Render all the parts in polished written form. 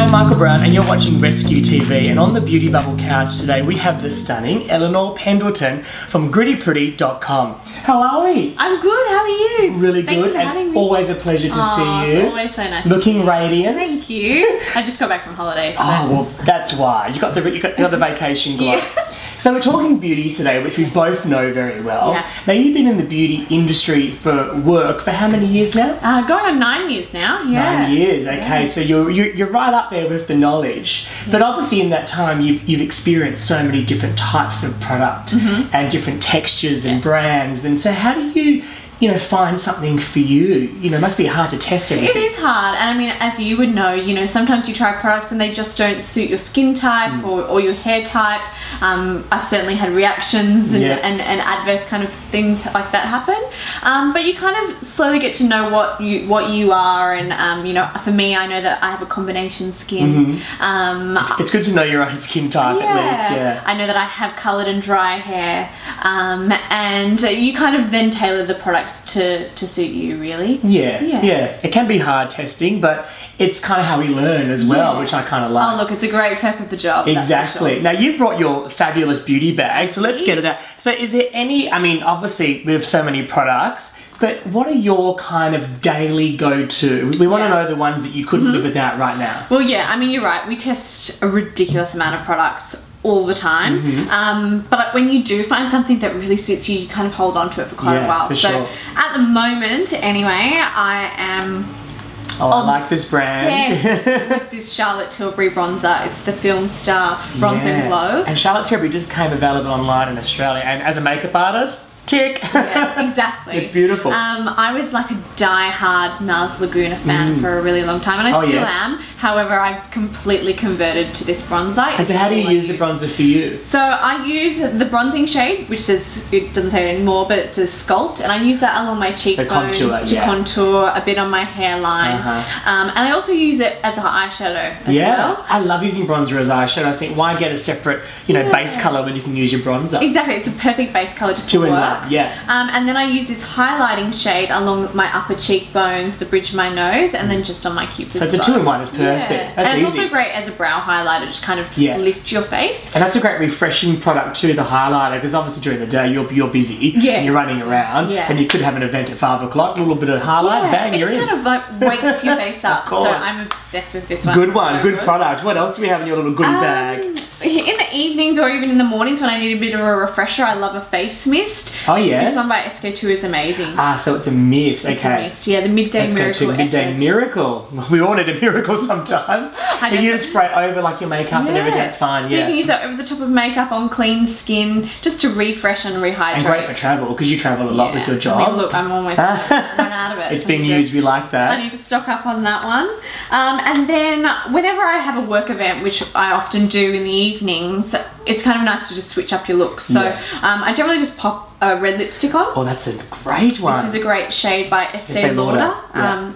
I'm Michael Brown and you're watching Rescue TV, and on the Beauty Bubble couch today we have the stunning Eleanor Pendleton from grittypretty.com. How are we? I'm good, how are you? Really Thank good, you for having and me. always a pleasure to see you. It's always so nice Looking to see you. radiant. Thank you. I just got back from holiday. So. Oh, well, that's why. You got the vacation glow. Yeah. So we're talking beauty today, which we both know very well. Yeah. Now, you've been in the beauty industry for work for how many years now? Going on 9 years now, yeah. 9 years, okay. Yeah. So you're right up there with the knowledge. Yeah. But obviously in that time you've experienced so many different types of product and different textures and brands. And so how do you find something for you? It must be hard to test everything. It is hard, and I mean, as you would know, sometimes you try products and they just don't suit your skin type or your hair type. I've certainly had reactions and adverse kind of things like that happen. But you kind of slowly get to know what you are, and for me, I know that I have a combination skin. It's good to know your own skin type at least. Yeah. I know that I have coloured and dry hair, and you kind of then tailor the products to suit you, really. Yeah. It can be hard testing, but it's kind of how we learn as well, which I kind of like. Oh, look, it's a great perk of the job. Exactly. Sure. Now, you've brought your fabulous beauty bag, so let's get it out. So is there any, I mean, obviously we have so many products, but what are your kind of daily go-to? We want to know the ones that you couldn't live without right now. Well, yeah, I mean, you're right. We test a ridiculous amount of products all the time, but when you do find something that really suits you, you kind of hold on to it for quite a while. So at the moment, anyway, I am I like this brand. with this Charlotte Tilbury bronzer. It's the Film Star Bronze and Glow. And Charlotte Tilbury just came available online in Australia, and as a makeup artist, tick. Yeah, exactly. It's beautiful. I was like a die-hard Nars Laguna fan for a really long time, and I still am. However, I've completely converted to this bronzer. And so how do you use the bronzer for you? So I use the bronzing shade, which says, it doesn't say it anymore, but it says Sculpt, and I use that along my cheekbones to contour, a bit on my hairline. And I also use it as an eyeshadow as well. I love using bronzer as eyeshadow. I think, why get a separate, base colour when you can use your bronzer? Exactly, it's a perfect base colour just to work. And then I use this highlighting shade along my upper cheekbones, the bridge of my nose, and then just on my cupid's bow. So it's a 2-in-1, it's perfect. That's and it's easy. also great as a brow highlighter, just kind of lift your face. And that's a great refreshing product too, the highlighter, because obviously during the day you're busy and you're running around, and you could have an event at 5 o'clock, a little bit of highlight, bang, you're in. It just kind of like wakes your face up. So I'm obsessed with this one. Good one, good product. What else do we have in your little goodie bag? In the evenings or even in the mornings when I need a bit of a refresher, I love a face mist. Oh yes. This one by SK2 is amazing. So it's a mist. It's a mist. Yeah, the Midday Miracle Midday Miracle. We all need a miracle sometimes. So you just spray over like your makeup and everything, that's fine. So you can use that over the top of makeup on clean skin just to refresh and rehydrate. And great for travel, because you travel a lot with your job. I mean, look, I'm almost run out of it. It's being used, we like that. I need to stock up on that one. And then whenever I have a work event, which I often do in the evenings, it's kind of nice to just switch up your look. So I generally just pop a red lipstick on. Oh, that's a great one. This is a great shade by Estee Lauder.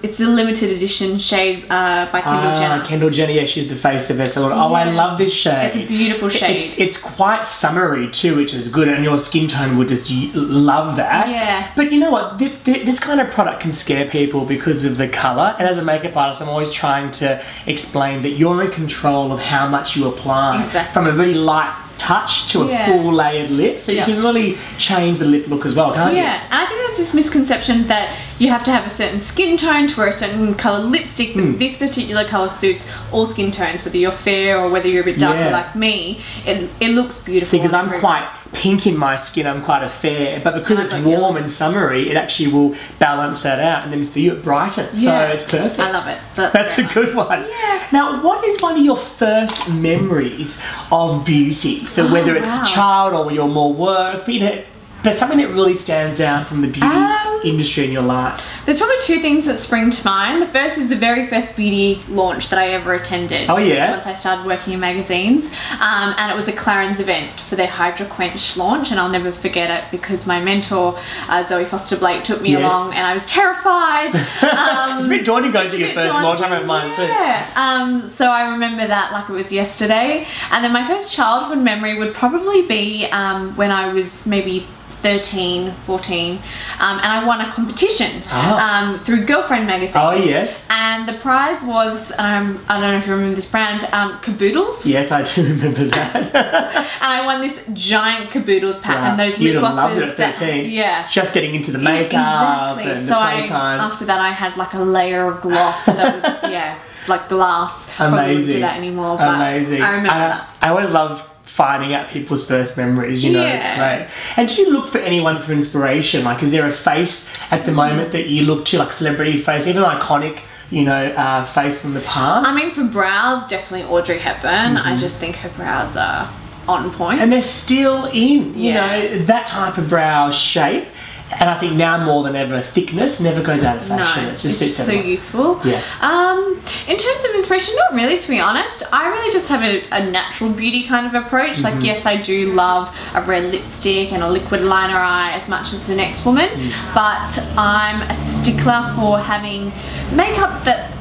It's the limited edition shade by Kendall Jenner. Kendall Jenner, yeah, she's the face of Estee Lauder. Oh, I love this shade. It's a beautiful shade. It's quite summery too, which is good, and your skin tone would just love that. Yeah. But you know what? This kind of product can scare people because of the colour, and as a makeup artist, I'm always trying to explain that you're in control of how much you apply. Exactly. From a really light touch to a full layered lip, so you can really change the lip look as well, can't you? Yeah, and I think that's this misconception that you have to have a certain skin tone to wear a certain colour lipstick, but this particular colour suits all skin tones, whether you're fair or whether you're a bit darker like me. It looks beautiful. See, because I'm quite pink in my skin, I'm quite a fair, but because it's warm and summery, it actually will balance that out, and then for you it brightens, so it's perfect. I love it. So that's a good one. Yeah. Now, what is one of your first memories of beauty? So whether it's a child or you're more work, but something that really stands out from the beauty industry in your life? There's probably two things that spring to mind. The first is the very first beauty launch that I ever attended. Oh yeah? Once I started working in magazines. And it was a Clarins event for their Hydra Quench launch, and I'll never forget it because my mentor, Zoe Foster-Blake, took me along, and I was terrified. It's a bit daunting going to your first launch. I remember mine too. So I remember that like it was yesterday. And then my first childhood memory would probably be when I was maybe 13, 14, and I won a competition through Girlfriend magazine. Oh yes. And the prize was, I don't know if you remember this brand, Caboodles. Yes, I do remember that. And I won this giant Caboodles pack and those lip glosses. Loved it at 13. Yeah. Just getting into the makeup and the playtime. After that, I had like a layer of gloss that was, like glass. Amazing. Probably wouldn't do that anymore. But amazing. I remember that. I always love finding out people's first memories, you know, it's great. And do you look for anyone for inspiration? Like, is there a face at the moment that you look to, like celebrity face, even an iconic, you know, face from the past? I mean, for brows, definitely Audrey Hepburn. I just think her brows are on point. And they're still in, you know, that type of brow shape. And I think now more than ever, thickness never goes out of fashion. No, it just sits so youthful. Yeah. In terms of inspiration, not really, to be honest. I really just have a natural beauty kind of approach. Like, yes, I do love a red lipstick and a liquid liner eye as much as the next woman, but I'm a stickler for having makeup that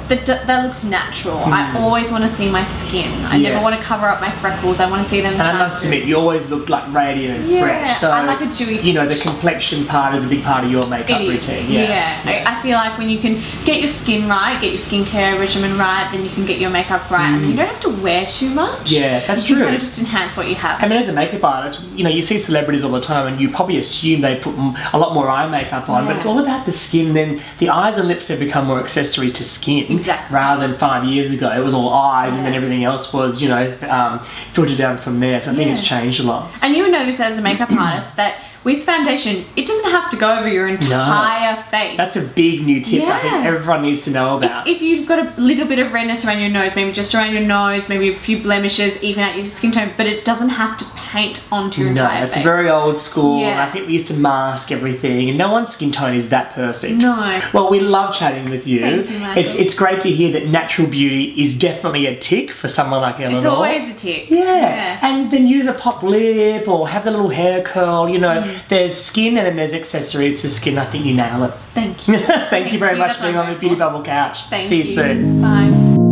looks natural. I always want to see my skin. I never want to cover up my freckles. I want to see them. And I must admit, you always look like radiant and fresh. So I like a dewy. You know, the complexion part is a big part of your makeup routine. I feel like when you can get your skin right, get your skincare regimen right, then you can get your makeup right, and you don't have to wear too much. Yeah, that's you true. You can kind of just enhance what you have. I mean, as a makeup artist, you know, you see celebrities all the time, and you probably assume they put a lot more eye makeup on, but it's all about the skin. Then the eyes and lips have become more accessories to skin, rather than 5 years ago. It was all eyes, and then everything else was, you know, filtered down from there. So I think it's changed a lot. And you would know this as a makeup artist that with foundation, it doesn't have to go over your entire face. That's a big new tip I think everyone needs to know about. If you've got a little bit of redness around your nose, maybe just around your nose, maybe a few blemishes, even out your skin tone, but it doesn't have to paint onto your entire face. It's very old school. And I think we used to mask everything, and no one's skin tone is that perfect. No. Well, we love chatting with you. Thank you, Michael. It's great to hear that natural beauty is definitely a tick for someone like Eleanor. It's always a tick. Yeah. And then use a pop lip or have the little hair curl, you know. There's skin and then there's accessories to skin. I think you nail it. Thank you. Thank you very much for being on the Beauty Bubble Couch. Thank See you soon. Bye.